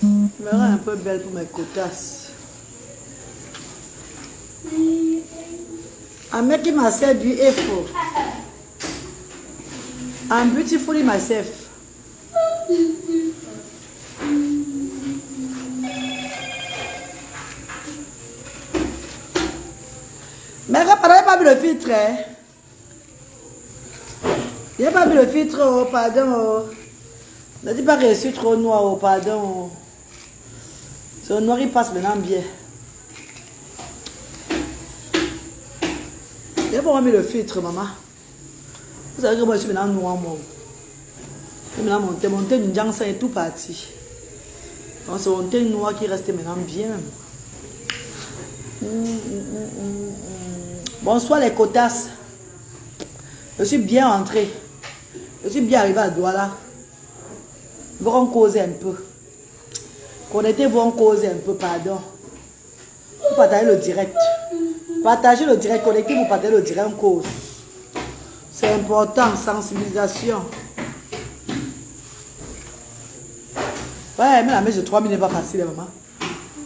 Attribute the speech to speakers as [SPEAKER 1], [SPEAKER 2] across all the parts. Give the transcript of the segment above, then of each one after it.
[SPEAKER 1] Je me rends un peu belle pour mes cotasses. I make myself beautiful. I'm beautiful in myself. Mais reparez pas vu le filtre. Hein? Il n'y a pas vu le filtre, oh, pardon. Oh. Ne dis pas que je suis trop noir, oh, pardon. Ce noir, il passe maintenant bien. Il n'y a pas mis le filtre, maman. Vous savez que moi, je suis maintenant noir, moi. Je suis maintenant monté une janse est tout parti. Donc, c'est mon teint noir qui reste maintenant bien. Bonsoir les cotasses. Je suis bien entré. Je suis bien arrivé à Douala. Nous allons causer un peu. Connectez-vous, on cause un peu, pardon. Vous partagez le direct. Partagez le direct, connectez-vous, partagez le direct, on cause. C'est important, sensibilisation. Ouais, mais la mèche de 3 000 n'est pas facile, hein, maman.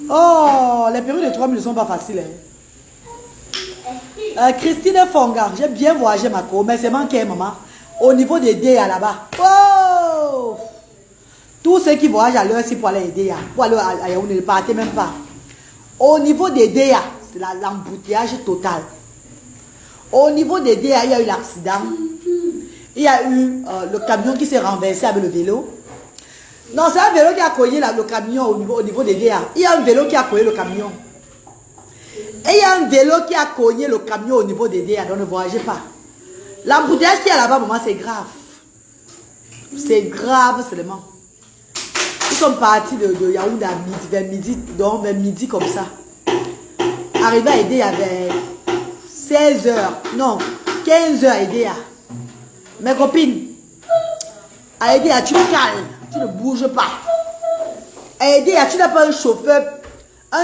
[SPEAKER 1] Oh, les périodes de 3 000 ne sont pas faciles. Hein. Christine Fonga, j'ai bien voyagé ma co, mais c'est manqué, maman. Au niveau des DA là-bas. Oh! Tous ceux qui voyagent à l'heure, c'est pour aller aider, pour aller à Yaoundé, ne partez même pas. Au niveau des DA, c'est l'embouteillage total. Au niveau des DA, il y a eu l'accident. Il y a eu le camion qui s'est renversé avec le vélo. Non, c'est un vélo qui a cogné le camion au niveau des DA. Il y a un vélo qui a cogné le camion. Et il y a un vélo qui a cogné le camion au niveau des DA, donc ne voyagez pas. L'embouteillage qui est là-bas, maman, c'est grave. C'est grave seulement. Ils sont partis de Yaoundé à midi, vers midi, donc vers midi comme ça. Arrivé à aider avec 16 h, non, 15 h aider à. Mes copines, à aider à, tu te calmes, tu ne bouges pas. À aider à, tu n'as pas un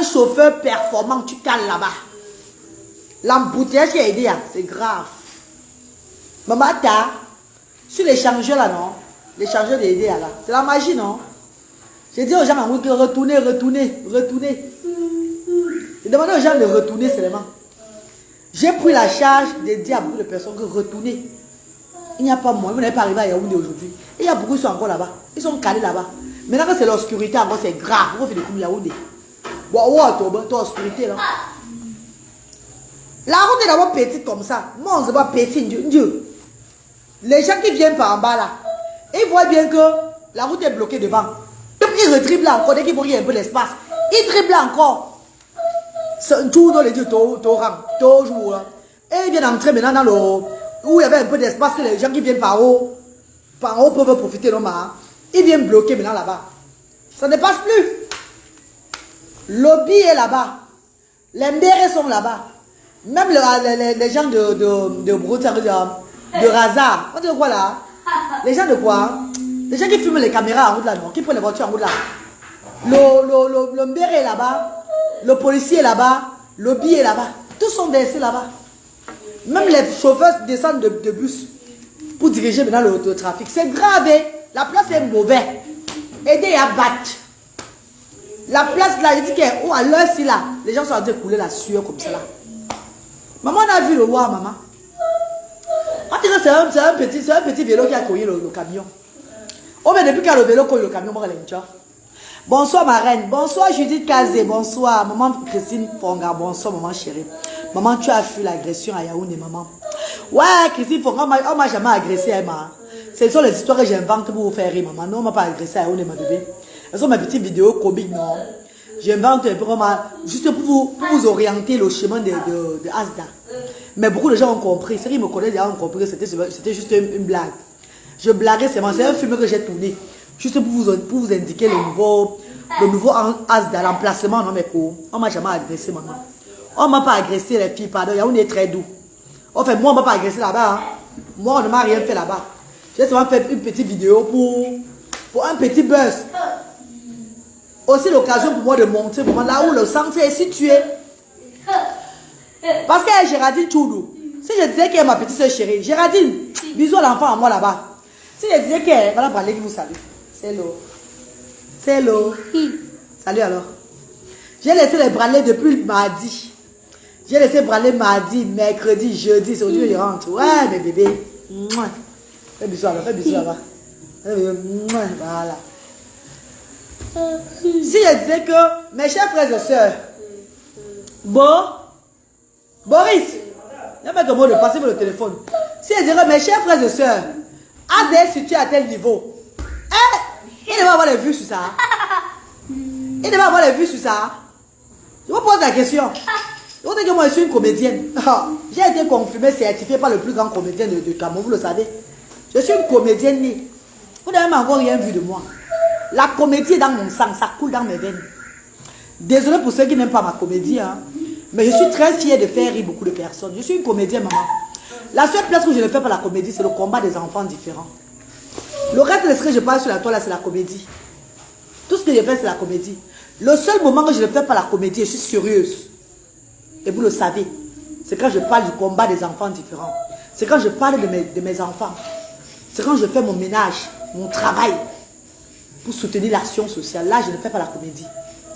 [SPEAKER 1] chauffeur performant, tu cales là-bas. L'embouteillage qui a aidé à, c'est grave. Maman, t'as, sur les chargeurs là, non? Les chargeurs d'aider à là. C'est la magie, non? J'ai dit aux gens en route de retourner. J'ai demandé aux gens de retourner seulement. J'ai pris la charge de dire à beaucoup de personnes que retourner. Il n'y a pas moins. Vous n'avez pas arrivé à Yaoundé aujourd'hui. Il y a beaucoup qui sont encore là-bas. Ils sont calés là-bas. Maintenant que c'est l'obscurité, encore c'est grave. Vous faites des coups Yaoundé. Toi, obscurité là. La route est d'abord petite comme ça. Moi, on se voit petit. Dieu. Les gens qui viennent par en bas là, ils voient bien que la route est bloquée devant. Ils redribblent encore, dès qu'ils voient qu'il y a un peu d'espace. Ils dribblent encore. Tout dans les yeux, toujours. Et ils viennent entrer maintenant dans le... Où il y avait un peu d'espace, les gens qui viennent par haut peuvent profiter. Non, ils viennent bloquer maintenant là-bas. Ça ne passe plus. Lobby est là-bas. Les mbérés sont là-bas. Même les gens de Broutin, de Razar. On dit quoi là? Les gens de quoi? Les gens qui filment les caméras en route là, non? Qui prennent les voitures en route là. Le mbéré est là-bas. Le policier est là-bas. Le lobby est là-bas. Tous sont versés là-bas. Même les chauffeurs descendent de bus pour diriger maintenant le trafic. C'est grave, hein? La place est mauvaise. Aidez à battre. La place là, je dis qu'à l'heure-ci là, les gens sont en train de couler la sueur comme ça là. Maman, on a vu le roi, maman. On dit que c'est un petit vélo qui a cogné le camion. Oh, mais depuis qu'il y a le vélo cogne le camion, on va aller. Bonsoir ma reine, bonsoir Judith Kazé, bonsoir maman Christine Fonga, bonsoir maman chérie. Maman, tu as fui l'agression à Yaoundé, maman. Ouais, Christine Fonga, on m'a jamais agressé, Emma. Ce sont les histoires que j'invente pour vous faire rire, maman. Non, on m'a pas agressé à Yaoundé, ma bébé. Ce sont mes petites vidéos comiques, non. J'invente un peu juste pour vous orienter le chemin de Asda. Mais beaucoup de gens ont compris. Ceux qui me connaissent déjà ont compris que c'était juste une blague. Je blaguais seulement. C'est un film que j'ai tourné. Juste pour vous indiquer le nouveau Asda, l'emplacement dans mes cours. On m'a jamais agressé, maman. On m'a pas agressé les filles, pardon. On est très doux. Enfin, moi, on m'a pas agressé là-bas. Hein. Moi, on ne m'a rien fait là-bas. J'ai seulement fait une petite vidéo pour un petit buzz. Aussi l'occasion pour moi de montrer là où le centre est situé. Parce qu'elle est Géraldine Toulou. Si je disais qu'elle est ma petite soeur chérie, Géraldine, bisous à l'enfant à moi là-bas. Si je disais qu'elle, voilà, Bralé qui vous salue. C'est l'eau. C'est l'eau. Salut alors. J'ai laissé les branler depuis mardi. J'ai laissé branler mardi, mercredi, jeudi. Aujourd'hui, je rentre. Ouais, mes bébés. Mouah. Fais bisous alors, fais bisous là-bas. Voilà. Si je disais que mes chers frères et sœurs, Boris, il n'y a pas de mot de passer pour le téléphone. Si je disais que mes chers frères et sœurs, Adèle, si tu es à tel niveau, il devait avoir les vues sur ça. Il devait avoir les vues sur ça. Je vous pose la question. Je vous dis que moi je suis une comédienne. J'ai été confirmée, certifiée par le plus grand comédien de Cameroun, vous le savez. Je suis une comédienne née. Vous n'avez même encore rien vu de moi. La comédie est dans mon sang, ça coule dans mes veines. Désolé pour ceux qui n'aiment pas ma comédie, hein. Mais je suis très fière de faire rire beaucoup de personnes. Je suis une comédienne, maman. La seule place où je ne fais pas la comédie, c'est le combat des enfants différents. Le reste de ce que je parle sur la toile, c'est la comédie. Tout ce que je fais, c'est la comédie. Le seul moment que je ne fais pas la comédie, je suis sérieuse. Et vous le savez, c'est quand je parle du combat des enfants différents. C'est quand je parle de mes enfants. C'est quand je fais mon ménage, mon travail, pour soutenir l'action sociale. Là, je ne fais pas la comédie.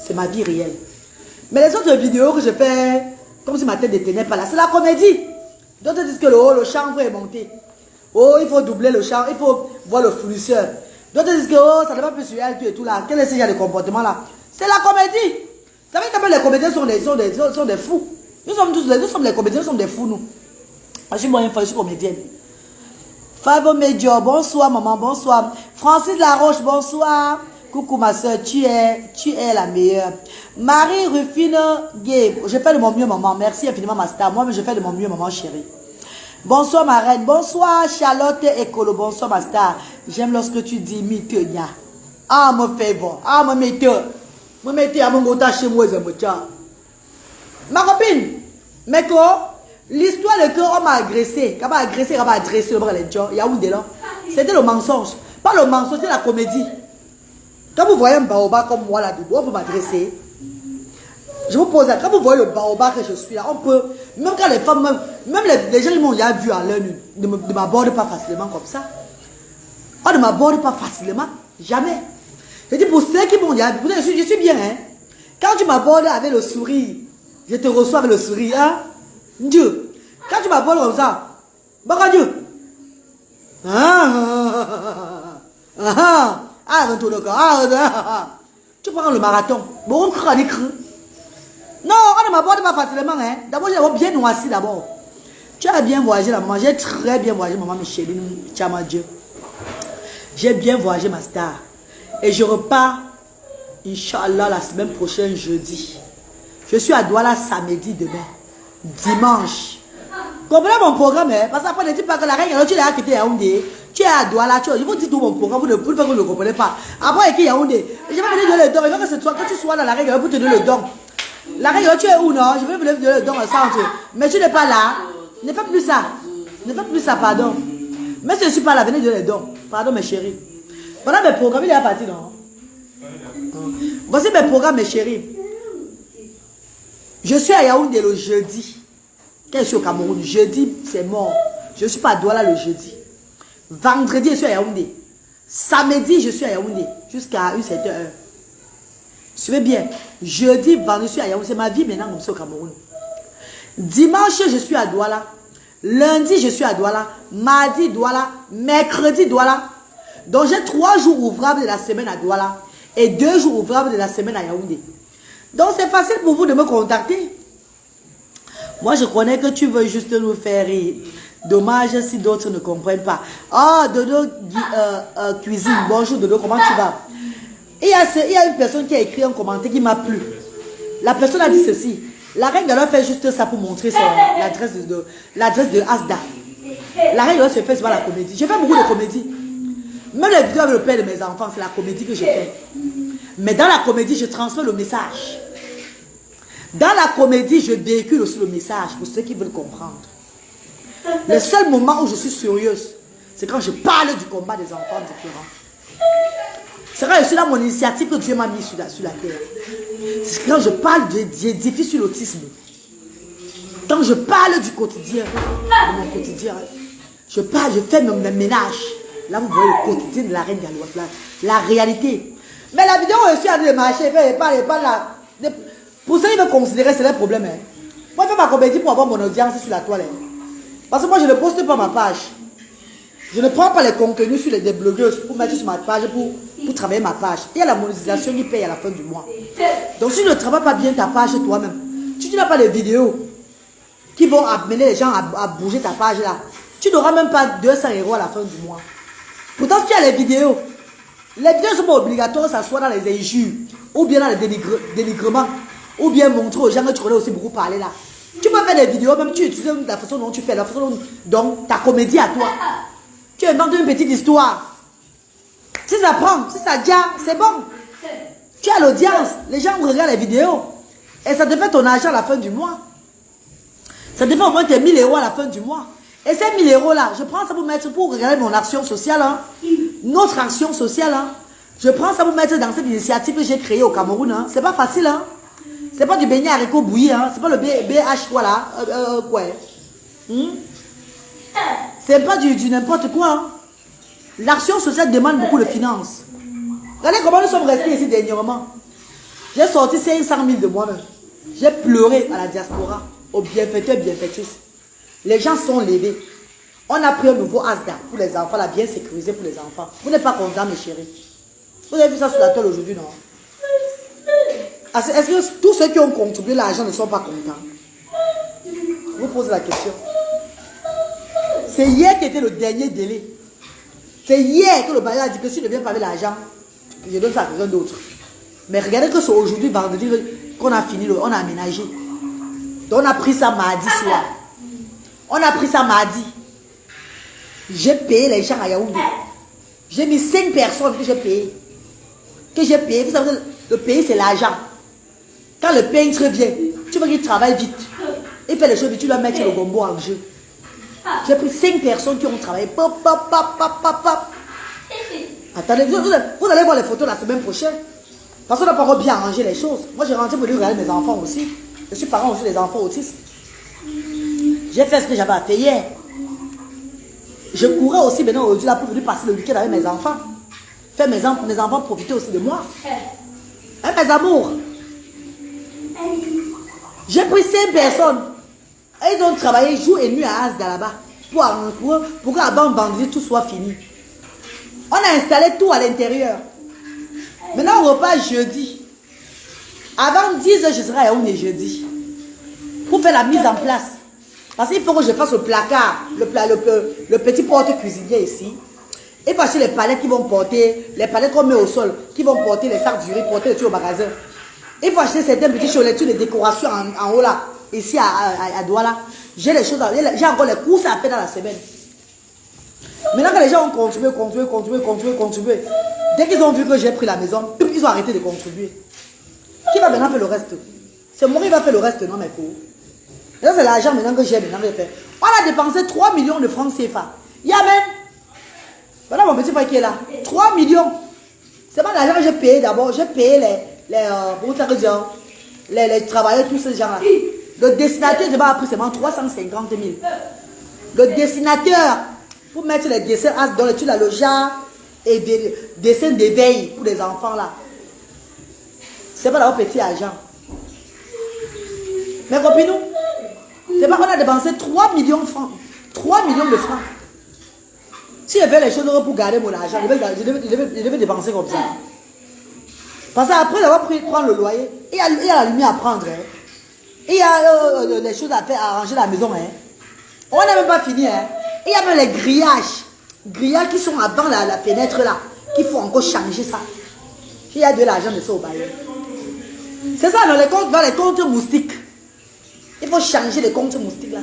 [SPEAKER 1] C'est ma vie réelle. Mais les autres vidéos que je fais, comme si ma tête n'était pas là, c'est la comédie. D'autres disent que le chanvre est monté. Oh, il faut doubler le chanvre, il faut voir le fournisseur. D'autres disent que ça ne va plus sur elle et tout là. Quel est ce genre de comportement là? C'est la comédie. Vous savez que les comédiens sont des fous. Nous sommes les comédiens, nous sommes des fous, nous. Je suis moyen, je suis comédienne. Favo Major, bonsoir maman, bonsoir. Francis Laroche, bonsoir. Coucou ma soeur, tu es la meilleure. Marie Rufine Gay, je fais de mon mieux maman, merci infiniment ma star. Moi, je fais de mon mieux maman chérie. Bonsoir ma reine, bonsoir Charlotte Ekolo, bonsoir ma star. J'aime lorsque tu dis mitenya. Ah mon favor, ah mon metteur. Mon metteur à mon gota chez moi, ma copine, mais quoi? L'histoire de que on m'a agressé, quand on m'a agressé, on m'a adressé le bras de gens, il y a où de là? C'était le mensonge. Pas le mensonge, c'est la comédie. Quand vous voyez un baobab comme moi là, on peut m'adresser. Je vous pose, quand vous voyez le baobab que je suis là, on peut, même quand les femmes, même les gens qui m'ont déjà vu à l'heure, ne m'abordent pas facilement comme ça. On ne m'aborde pas facilement, jamais. Je dis pour ceux qui m'ont déjà vu, je suis bien, hein. Quand tu m'abordes avec le sourire, je te reçois avec le sourire, hein. Dieu, quand tu m'abordes comme ça, baka Dieu. Tu prends le marathon. Bon, non, on ne m'aborde pas facilement. Hein. D'abord, j'ai bien noirci d'abord. Tu as bien voyagé, la maman. J'ai très bien voyagé, maman Micheline. Tchama Dieu. J'ai bien voyagé, ma star. Et je repars, Inch'Allah, la semaine prochaine, jeudi. Je suis à Douala samedi demain. Dimanche. Comprenez mon programme, hein? Parce qu'après, ne dis pas que la règle, tu l'as quitté Yaoundé. Tu es à Douala, je vous dis tout mon programme, vous ne le comprenez pas. Après, il y a Yaoundé. Je vais venir donner le don. Il faut que c'est toi, que tu sois dans la règle pour te donner le don. La règle, tu es où, non? Je vais venir donner le don au centre. Mais tu n'es pas là. Ne fais plus ça. Ne fais plus ça, pardon. Mais si je ne suis pas là, venez donner le don. Pardon, mes chéris. Voilà mes programmes, il est parti, non? Voici mes programmes, mes chéris. Je suis à Yaoundé le jeudi. Quand je suis au Cameroun, jeudi, c'est mort. Je ne suis pas à Douala le jeudi. Vendredi, je suis à Yaoundé. Samedi, je suis à Yaoundé. Jusqu'à une certaine heure. Suivez bien. Jeudi, vendredi, je suis à Yaoundé. C'est ma vie maintenant comme ça au Cameroun. Dimanche, je suis à Douala. Lundi, je suis à Douala. Mardi, Douala. Mercredi, Douala. Donc, j'ai 3 jours ouvrables de la semaine à Douala. Et 2 jours ouvrables de la semaine à Yaoundé. Donc, c'est facile pour vous de me contacter. Moi, je connais que tu veux juste nous faire rire. Dommage si d'autres ne comprennent pas. Ah, Dodo Cuisine. Bonjour Dodo, comment tu vas? Il y a une personne qui a écrit un commentaire qui m'a plu. La personne a dit ceci. La reine doit faire juste ça pour montrer l'adresse de Asda. La reine doit se faire sur la comédie. Je fais beaucoup de comédie. Même les vidéos avec le père de mes enfants, c'est la comédie que je fais. Mais dans la comédie, je transfère le message. Dans la comédie, je véhicule aussi le message pour ceux qui veulent comprendre. Le seul moment où je suis sérieuse, c'est quand je parle du combat des enfants différents. C'est quand je suis dans mon initiative que Dieu m'a mis sur la terre. C'est quand je parle des défis sur l'autisme. Quand je parle du quotidien, de mon quotidien, je fais mes ménages. Là, vous voyez le quotidien de la reine galloise. La réalité. Mais la vidéo aussi a de marcher, pas là. Pour ça, ils veulent considérer c'est leur problème. Hein. Moi, je fais ma comédie pour avoir mon audience sur la toile. Hein. Parce que moi, je ne poste pas ma page. Je ne prends pas les contenus sur des blogueuses pour mettre sur ma page, pour travailler ma page. Il y a la monétisation qui paye à la fin du mois. Donc, si tu ne travailles pas bien ta page toi-même, si tu n'as pas les vidéos qui vont amener les gens à bouger ta page là, tu n'auras même pas 200 € à la fin du mois. Pourtant, si tu as les vidéos ne sont pas obligatoires que ça soit dans les injures, ou bien dans les dénigrements, ou bien montrer aux gens que tu connais aussi beaucoup parler là. Tu peux faire des vidéos, même tu utilises la façon dont tu fais, la façon dont ta comédie à toi. Tu inventes une petite histoire. Si ça prend, si ça déjà, c'est bon. Tu as l'audience, les gens regardent les vidéos. Et ça te fait ton argent à la fin du mois. Ça te fait au moins tes 1000 € à la fin du mois. Et ces 1000 € là, je prends ça pour regarder mon action sociale. Hein. Notre action sociale. Hein. Je prends ça pour mettre dans cette initiative que j'ai créée au Cameroun. Hein. C'est pas facile. Hein. C'est pas du beignet haricot bouilli. Hein. C'est pas le BH voilà. Quoi. C'est pas du n'importe quoi. Hein. L'action sociale demande beaucoup de finances. Regardez comment nous sommes restés ici dernièrement. J'ai sorti 500 000 de moi-même. J'ai pleuré à la diaspora, aux bienfaiteurs et bienfaitrices. Les gens sont levés. On a pris un nouveau ASDA pour les enfants, là, bien sécurisé pour les enfants. Vous n'êtes pas contents, mes chéris. Vous avez vu ça sur la toile aujourd'hui, non? Est-ce que tous ceux qui ont contribué l'argent ne sont pas contents? Je vous pose la question. C'est hier qui était le dernier délai. C'est hier que le bailleur a dit que si je ne viens pas avec l'argent, je donne ça à quelqu'un d'autre. Mais regardez que c'est aujourd'hui, vendredi, qu'on a fini, on a aménagé. Donc on a pris ça mardi soir. On a pris ça mardi. J'ai payé les gens à Yaoundé. J'ai mis 5 personnes que j'ai payé. Vous savez, le pays c'est l'argent. Quand le peintre vient, tu veux qu'il travaille vite. Il fait les choses vite, tu dois mettre le gombo en jeu. J'ai pris 5 personnes qui ont travaillé. Pop. Attendez, vous allez voir les photos la semaine prochaine. Parce qu'on n'a pas bien arrangé les choses. Moi, j'ai rentré pour lui regarder mes enfants aussi. Je suis parent aussi des enfants autistes. J'ai fait ce que j'avais à faire hier. Je courais aussi maintenant aujourd'hui là pour venir passer le week-end avec mes enfants. Faire mes enfants profiter aussi de moi. Hein, mes amours. J'ai pris 5 personnes. Et ils ont travaillé jour et nuit à Asda là-bas. Pour que la bande vendredi tout soit fini. On a installé tout à l'intérieur. Maintenant, on repart jeudi. Avant 10 h, je serai à Yaoundé jeudi. Pour faire la mise en place. Parce qu'il faut que je fasse le placard, le petit porte-cuisinier ici. Il faut acheter les palettes qui vont porter, les palettes qu'on met au sol, qui vont porter les sacs du riz, porter les trucs au magasin. Il faut acheter certaines petites choses, les décorations en haut là, ici à Douala. J'ai les choses, j'ai encore les courses à faire dans la semaine. Maintenant que les gens ont contribué, dès qu'ils ont vu que j'ai pris la maison, ils ont arrêté de contribuer. Qui va maintenant faire le reste? C'est moi qui va faire le reste, non mes cours. Là, c'est l'argent maintenant que j'ai maintenant fait. On a dépensé 3 millions de francs CFA. Il y a même. Voilà mon petit frère qui est là. 3 millions. C'est pas l'argent que j'ai payé d'abord. J'ai payé les travailleurs, tous ces gens-là. Le dessinateur, je m'a pris seulement 350 000. Le dessinateur, pour mettre les dessins dans l'étude la loja et des dessins d'éveil pour les enfants là. C'est pas d'avoir petit argent. Mais copines, c'est pas qu'on a dépensé 3 millions de francs. 3 millions de francs. Si je fais les choses pour garder mon argent, je devais dépenser comme ça. Parce qu'après d'avoir prendre le loyer, il y a la lumière à prendre. Hein. Il y a les choses à faire, à arranger la maison. Hein. On n'a même pas fini. Hein. Il y a même les grillages. Grillages qui sont avant la fenêtre là. Qu'il faut encore changer ça. Il y a de l'argent de ça au bailleur. C'est ça dans les comptes moustiques. Il faut changer les comptes moustiques là.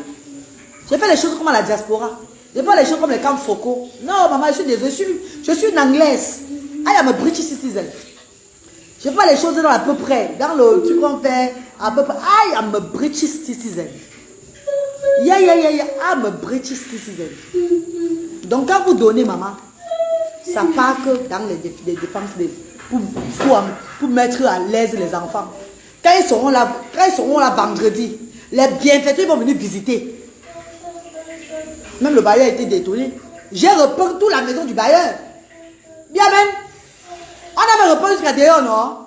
[SPEAKER 1] J'ai fait les choses comme à la diaspora. Je fais les choses comme les camps Foucault. Non, maman, je suis désolée. Je suis une anglaise. I am a British citizen. Je fais les choses dans à peu près. Dans le truc qu'on fait, à peu près. I am a British citizen. Yeah, I'm a British citizen. Donc, quand vous donnez, maman, ça part que dans les dépenses pour mettre à l'aise les enfants. Quand ils seront là vendredi, les bienfaiteurs vont venir visiter. Même le bailleur a été détourné. J'ai repeint toute la maison du bailleur. Bien même. On a a repeint jusqu'à dehors, non?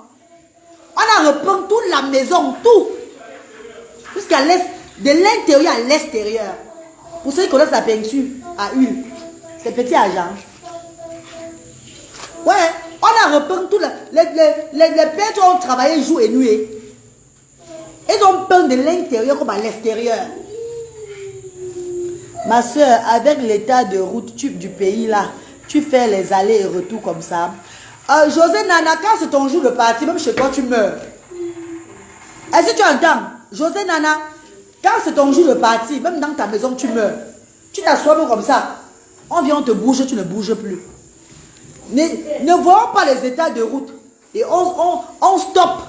[SPEAKER 1] On a repeint toute la maison, tout. Jusqu'à l'est, de l'intérieur à l'extérieur. Pour ceux qui connaissent la peinture à huile, c'est petit argent. Ouais, on a repeint tout. Les peintres ont travaillé jour et nuit. Ils ont peint de l'intérieur comme à l'extérieur. Ma soeur, avec l'état de route du pays là, tu fais les allers et retours comme ça. José Nana, quand c'est ton jour de partie, même chez toi, tu meurs. Est-ce que tu entends? José Nana, quand c'est ton jour de partie, même dans ta maison, tu meurs. Tu t'assois comme ça. On vient, on te bouge, tu ne bouges plus. Ne voyons pas les états de route. Et on stoppe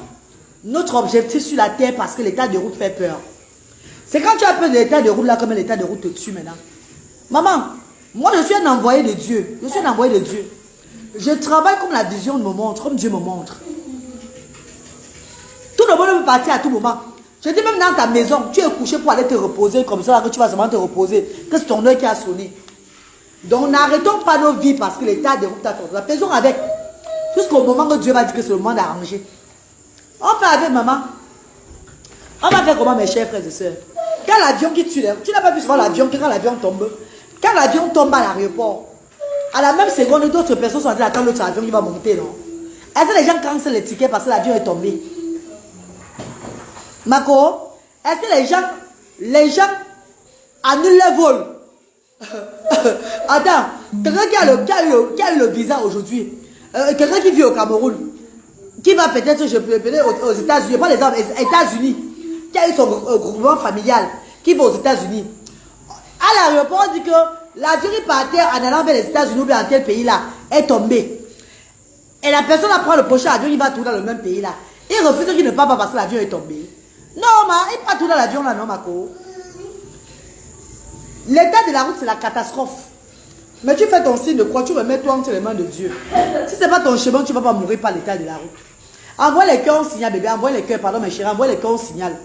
[SPEAKER 1] notre objectif sur la terre parce que l'état de route fait peur. C'est quand tu as peur de l'état de route là, comme l'état de route te tue maintenant. Maman, moi je suis un envoyé de Dieu. Je suis un envoyé de Dieu. Je travaille comme la vision me montre, comme Dieu me montre. Tout le monde peut partir à tout moment. Je dis même dans ta maison, tu es couché pour aller te reposer comme ça, que tu vas seulement te reposer. Que c'est ton œil qui a sonné. Donc n'arrêtons pas nos vies parce que l'état de route t'a fait. La faisons avec. Jusqu'au moment où Dieu va dire que c'est le moment d'arranger. On fait avec maman. On va faire comment mes chers frères et sœurs? Quand l'avion qui tue, tu n'as pas vu souvent l'avion, quand l'avion tombe. Quand l'avion tombe à l'aéroport, à la même seconde, d'autres personnes sont en train d'attendre l'autre avion qui va monter, non? Est-ce que les gens cancellent les tickets parce que l'avion est tombé? Mako, est-ce que les gens annulent le vol? Attends, quelqu'un qui a eu le visa aujourd'hui, quelqu'un qui vit au Cameroun, qui va peut-être, aux États-Unis, pas les hommes, aux États-Unis, qui a eu son groupement familial, qui va aux États-Unis. À l'aéroport, on dit que l'avion qui partait en allant vers les États-Unis ou bien dans tel pays là est tombé. Et la personne apprend le prochain avion, il va tourner dans le même pays là. Il refuse qu'il ne part pas parce que l'avion est tombé. Non, il part tourner dans l'avion là, non, Mako. L'état de la route, c'est la catastrophe. Mais tu fais ton signe de croix, tu remets-toi entre les mains de Dieu. Si ce n'est pas ton chemin, tu ne vas pas mourir par l'état de la route. Envoie les cœurs, on signale, bébé. Envoie les cœurs, pardon, mes chéris. Envoie les cœurs, on signale.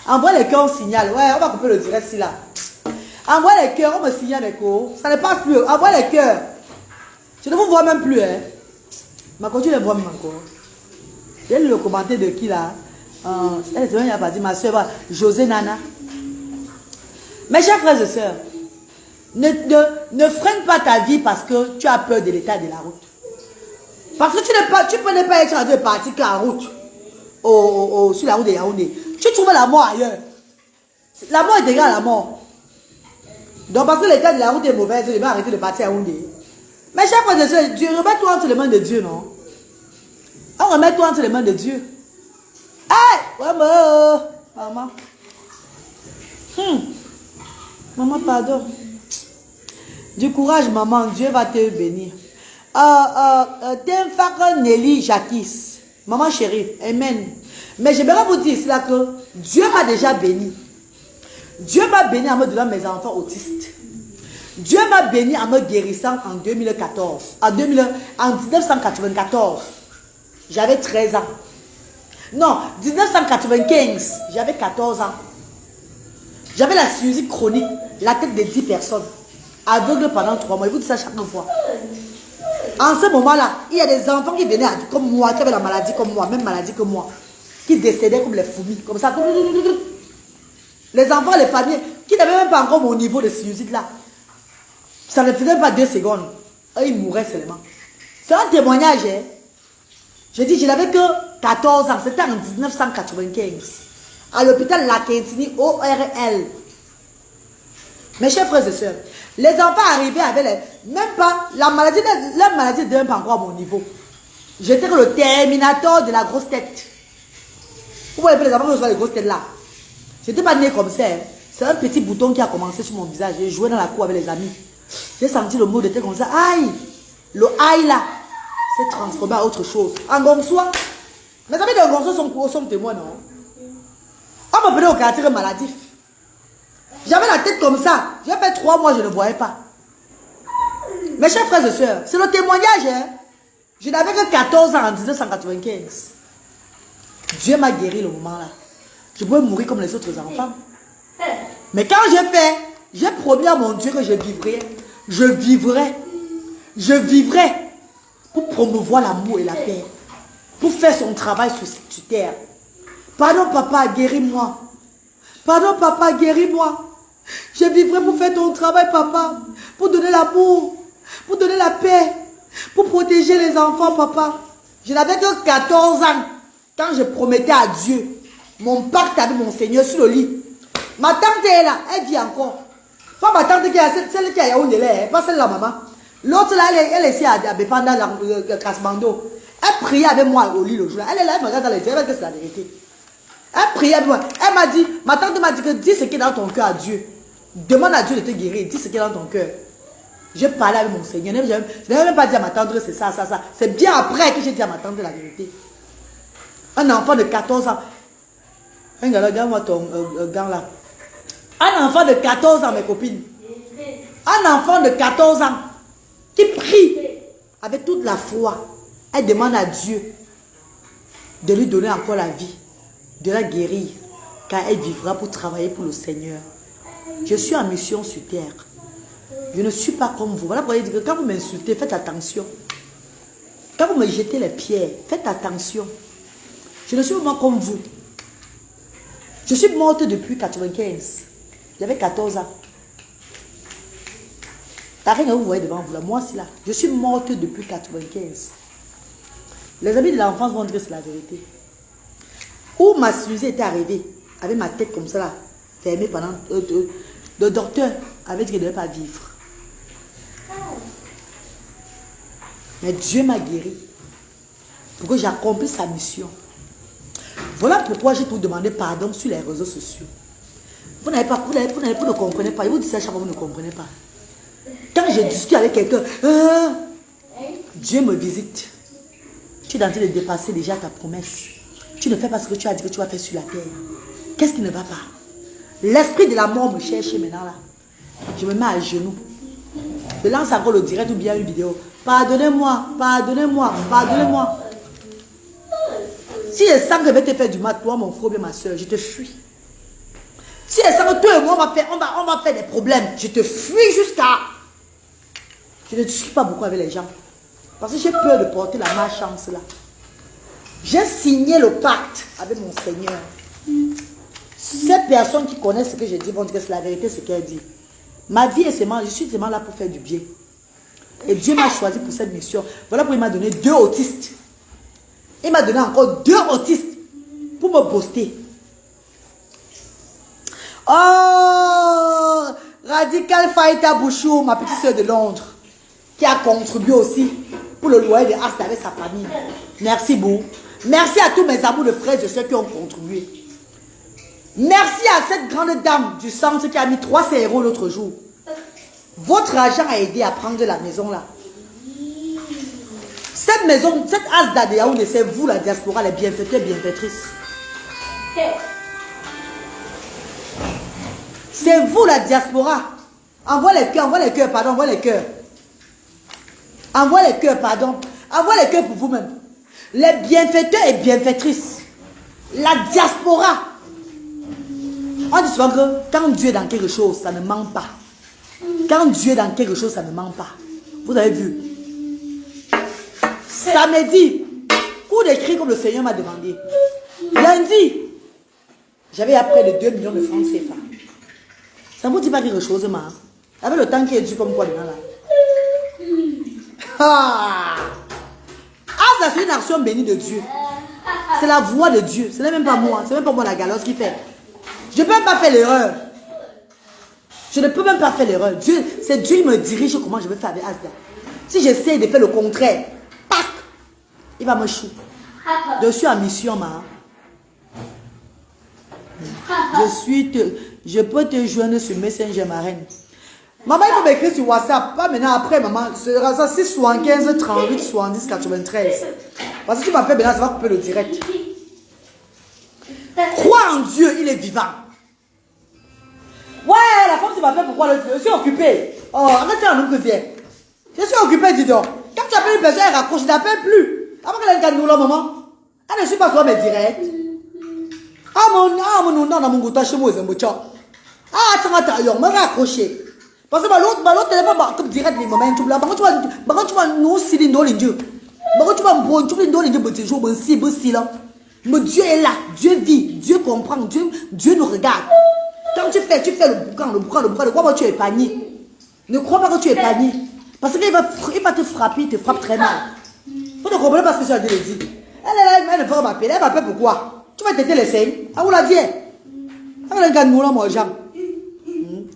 [SPEAKER 1] Envoie les cœurs, on signale. Ouais, on va couper le direct ici, là. Envoie les cœurs, on me signale, les co. Ça ne passe plus. Envoie les cœurs. Je ne vous vois même plus, hein. Ma tu les vois même encore. J'ai lu le commentaire de qui, là? Elle n'a pas dit, ma soeur, José Nana. Mes chers frères et sœurs, ne freine pas ta vie parce que tu as peur de l'état de la route. Parce que tu ne peux pas être en train de partir qu'en route, sur la route de Yaoundé. Tu trouves la mort ailleurs. La mort est égale à la mort. Donc parce que l'état de la route est mauvais, tu vas arrêter de partir à Yaoundé. Mais chers frères et sœurs, Dieu, remets-toi entre les mains de Dieu, non? On remet-toi entre les mains de Dieu. Hey! Ouais, maman. Maman, pardon. Du courage, maman. Dieu va te bénir. T'es Nelly Jacquis. Maman chérie. Amen. Mais j'aimerais vous dire cela que Dieu m'a déjà béni. Dieu m'a béni en me donnant mes enfants autistes. Dieu m'a béni en me guérissant en 2014. En 1994. J'avais 13 ans. Non, 1995. J'avais 14 ans. J'avais la sinusite chronique, la tête de 10 personnes, aveugle pendant 3 mois. Il vous dit ça chaque fois. En ce moment-là, il y a des enfants qui venaient comme moi, qui avaient la maladie comme moi, même maladie que moi, qui décédaient comme les fourmis, comme ça. Les enfants, les familles, qui n'avaient même pas encore mon niveau de sinusite là. Ça ne faisait pas 2 secondes. Eux, ils mouraient seulement. C'est un témoignage. Hein? Je dis, je n'avais que 14 ans. C'était en 1995. À l'hôpital La Quintini, ORL. Mes chers frères et sœurs, les enfants arrivaient avec même pas la maladie n'était même pas encore à mon niveau. J'étais le terminator de la grosse tête. Vous voyez les enfants qui ont les grosses têtes là. Je n'étais pas né comme ça. Hein. C'est un petit bouton qui a commencé sur mon visage. J'ai joué dans la cour avec les amis. J'ai senti le mot de tête comme ça. Aïe! Le aïe là s'est transformé à autre chose. En Gongsois. Mes amis de Gongsois sont témoins, non? On me prenait au quartier maladif. J'avais la tête comme ça. J'ai fait 3 mois, je ne voyais pas. Mes chers frères et sœurs, c'est le témoignage. Hein? Je n'avais que 14 ans en 1995. Dieu m'a guéri le moment là. Je pouvais mourir comme les autres enfants. Mais quand j'ai promis à mon Dieu que je vivrais. Je vivrai pour promouvoir l'amour et la paix. pour faire son travail sur terre. Pardon, papa, guéris-moi. Pardon, papa, guéris-moi. Je vivrai pour faire ton travail, papa. Pour donner l'amour, pour donner la paix, pour protéger les enfants, papa. Je n'avais que 14 ans quand je promettais à Dieu mon pacte avec mon Seigneur sur le lit. Ma tante est là, elle vit encore. Pas ma tante qui est celle qui est à Yaoundé, pas celle-là, maman. L'autre là, elle est ici à Bépanda, dans Kasmando. Elle priait avec moi au lit le jour. Elle est là, elle me regarde dans les yeux, elle dit que c'est la vérité. Elle priait avec moi. Elle m'a dit, ma tante m'a dit que dis ce qui est dans ton cœur à Dieu. Demande à Dieu de te guérir, dis ce qui est dans ton cœur. J'ai parlé avec mon Seigneur. Je n'avais même pas dit à ma tante que c'est ça, ça, ça. C'est bien après que j'ai dit à ma tante la vérité. Un enfant de 14 ans. Regarde-moi ton gant là. Un enfant de 14 ans, mes copines. Un enfant de 14 ans qui prie avec toute la foi. Elle demande à Dieu de lui donner encore la vie, de la guérir, car elle vivra pour travailler pour le Seigneur. Je suis en mission sur terre. Je ne suis pas comme vous. Voilà pourquoi je dis que quand vous m'insultez, faites attention. Quand vous me jetez les pierres, faites attention. Je ne suis pas comme vous. Je suis morte depuis 95. J'avais 14 ans. T'as rien que vous voyez devant vous là. Moi, c'est là. Je suis morte depuis 95. Les amis de l'enfance vont dire que c'est la vérité. Où ma Suzy était arrivée, avec ma tête comme ça là, fermée pendant... le docteur avait dit qu'elle ne devait pas vivre. Mais Dieu m'a guéri. Pour que j'accomplisse sa mission. Voilà pourquoi j'ai tout demandé pardon sur les réseaux sociaux. Vous n'avez pas, vous ne comprenez pas. Je vous dis ça chaque fois, vous ne comprenez pas. Quand je discute avec quelqu'un, Dieu me visite. Tu es en train de dépasser déjà ta promesse. Tu ne fais pas ce que tu as dit que tu vas faire sur la terre. Qu'est-ce qui ne va pas? L'esprit de la mort me cherche maintenant là. Je me mets à genoux. Je lance encore le direct ou bien une vidéo. Pardonnez-moi, pardonnez-moi, pardonnez-moi. Si je sens que je vais te faire du mal, toi, mon frère et ma soeur, je te fuis. Si je sens que toi et moi, on va faire des problèmes, je te fuis jusqu'à... Je ne discute pas beaucoup avec les gens. Parce que j'ai peur de porter la malchance là. J'ai signé le pacte avec mon Seigneur. Ces personnes qui connaissent ce que je dis vont dire que c'est la vérité, ce qu'elle dit. Ma vie est seulement, je suis seulement là pour faire du bien. Et Dieu m'a choisi pour cette mission. Voilà pourquoi il m'a donné 2 autistes. Il m'a donné encore 2 autistes pour me poster. Oh, Radical Fighter Bouchou, ma petite soeur de Londres, qui a contribué aussi pour le loyer de Ast avec sa famille. Merci beaucoup. Merci à tous mes amours de frères et ceux qui ont contribué. Merci à cette grande dame du centre qui a mis 300 € l'autre jour. Votre argent a aidé à prendre la maison là. Cette maison, cette Asda de Yaoundé, c'est vous la diaspora, les bienfaiteurs, bienfaitrices. C'est vous la diaspora. Envoie les cœurs, pardon, envoie les cœurs. Envoie les cœurs, pardon. Envoie les cœurs pour vous-même. Les bienfaiteurs et bienfaitrices. La diaspora. On dit souvent que quand Dieu est dans quelque chose, ça ne ment pas. Quand Dieu est dans quelque chose, ça ne ment pas. Vous avez vu? Samedi, coup de cri comme le Seigneur m'a demandé. Lundi, j'avais après de 2 millions de francs CFA. Ça ne vous dit pas quelque chose, ma? Avec le temps qui est dû comme quoi dedans là. Ah, ça c'est une action bénie de Dieu. C'est la voix de Dieu. Ce n'est même pas moi. Ce n'est même pas moi la galoche qui fait. Je ne peux même pas faire l'erreur. Je ne peux même pas faire l'erreur. C'est Dieu qui me dirige comment je vais faire avec Asda. Si j'essaie de faire le contraire, tac, il va me chou. Je suis en mission, ma. Je peux te joindre sur Messenger, ma reine. Maman, il faut m'écrire sur WhatsApp. Pas maintenant, après, maman. Ce sera ça 675 38 70 93. Parce que tu m'appelles maintenant, ça va couper le direct. Crois en Dieu, il est vivant. Ouais, la femme, tu m'appelles pourquoi je suis occupée. Oh, arrête un homme que viens. Je suis occupée, dis donc. Quand tu appelles une personne, elle raccroche, je n'appelle plus. Avant qu'elle ait nous là, maman. Elle ne suit pas toi mes directs. Ah, mon nom, mon goût, chez moi, c'est un ah, ça va t'ailleurs, me raccrocher. Parce que l'autre téléphone, comme direct, les moments, tu vois, nous, Céline, dans les dieux. Mais tu vas me prendre, tu vas me donner des jours, mais Dieu est là, Dieu vit, Dieu comprend, Dieu nous regarde. Quand tu fais le boucan, ne crois pas que tu es panique. Ne crois pas que tu es panique. Parce qu'il va te frapper, il te frappe très mal. Vous ne comprenez pas ce que je viens de dire. Elle ne peut pas m'appeler. Elle m'appelle pourquoi? Tu vas têter les seins. Ah, vous la vie. Elle regarde nous là, moi, Jean.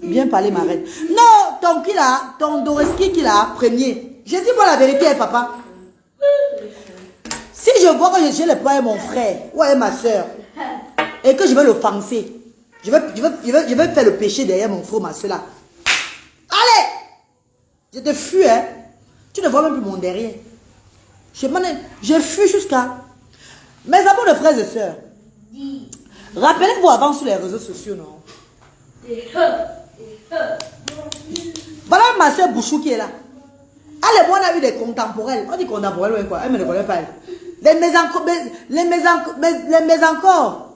[SPEAKER 1] Bien parler, ma reine. Non, ton Doreski qui l'a, premier. Je dis moi la vérité, papa. Si je vois que je le pas mon frère ou ma soeur et que je vais l'offenser, je vais faire le péché derrière mon frère, ma soeur là. Allez! Je te fuis, hein. Tu ne vois même plus mon derrière. Je fuis jusqu'à... Mes amours de frères et sœurs, rappelez-vous avant sur les réseaux sociaux, non? Voilà ma soeur Bouchou qui est là. Elle et moi, on a eu des contemporaines. On dit contemporaines, oui, quoi. Elle ne me connaît pas. Les encore.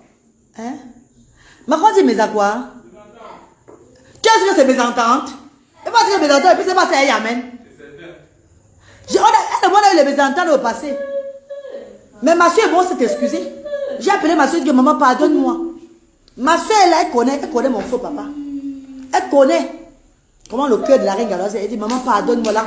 [SPEAKER 1] Hein? Mais quand on dit mes quoi? Qu'est-ce que c'est mes ententes? Et pas dire mes ententes, et puis c'est pas ça, Yamen. Elle et moi, on a eu les mésententes au passé. Mais ma soeur, bon, s'est excusée. J'ai appelé ma soeur et dit, maman, pardonne-moi. Ma soeur, elle connaît mon faux papa. Elle connaît comment le cœur de la reine galoise. Elle dit, maman, pardonne-moi. La